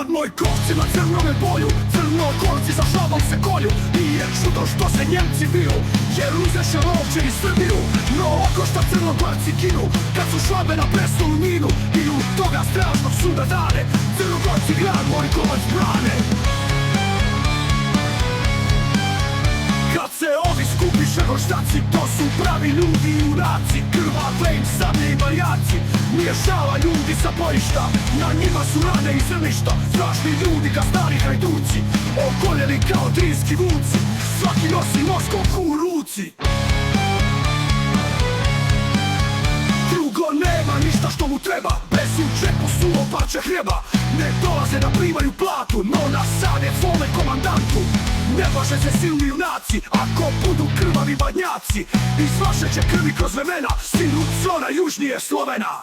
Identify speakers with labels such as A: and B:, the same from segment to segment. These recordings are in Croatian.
A: Mojkovci na crnome boju, crnogorci za šabom se kolju. Nije čudo što se Njemci biju, jer uzeše ovče i Srbiju. No oko šta crnogorci ginu, kad su šabe na prestolu minu. I u toga strašnog suda dane, crnogorci grad Mojkovac brane. Kad se ovi skupiše roštaci, to su pravi ljudi i junaci. Krvave im sablje i barjaci, miješava ljudi sa bojišta. Na njima su rane i zrništa, strašni ljudi ka stari hajduci, okoljeni kao drinski vuci. Svaki nosi Moskovku u ruci. Drugo nema ništa što mu treba, bez u džepu suvo parče hljeba. Ne dolaze da primaju platu, no nasade fome komandantu. Ne važe se silni junaci, ako budu krvavi badnjaci. Izvašet će krvi kroz vremena, stiru zona južnije Slovena.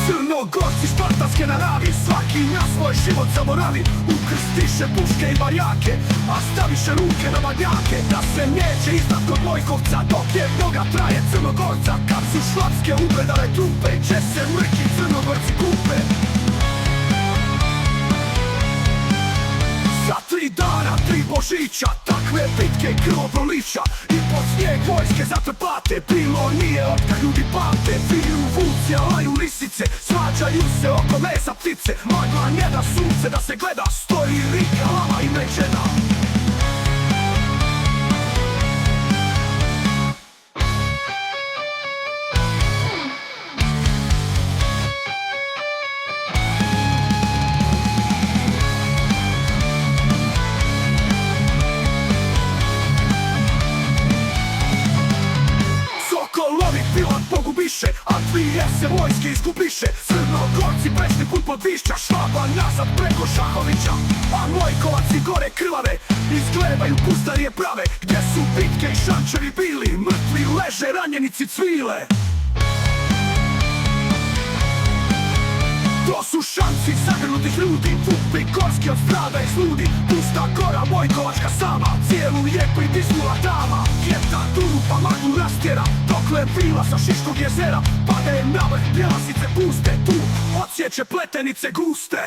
A: Crnogorci špartanske naravi, svaki na svoj život zaboravi. Ukrstiše puške i barjake, a staviše ruke na badnjake. Da se neće iznad kod Mojkovca, dok je noga traje Crnogorca. Kad su švapske ugledale trupe, će se mrki Crnogorci kupe. Za 3 dana, 3 božića, takve bitke i krvoprolića. I pod snijeg vojske zatrpate, bilo nije otka ljudi pamte. Viju vuci, a laju lisice, svađaju se oko mesa ptice. Magla ne da sunce da se gleda, stoji rika, lava i međena. Pilot pogubiše, a 2 se vojske izgubiše. Crnogorci prešli put pod Višća, Švaba nazad preko Šahovića. A Mojkovaci gore krvave, izglebaju pustarije prave. Gdje su bitke i šančevi bili, mrtvi leže, ranjenici cvile. To su šanci zagrnutih ljudi, Vupi gorski od strada i sludi. Pusta gora Mojkovačka sama, cijelu je pritisnula tama. Jedna duru pa maglu rastjera, dokle vila sa Šiškog jezera. Pade na vrh bjelasice puste, tu odsjeće pletenice guste.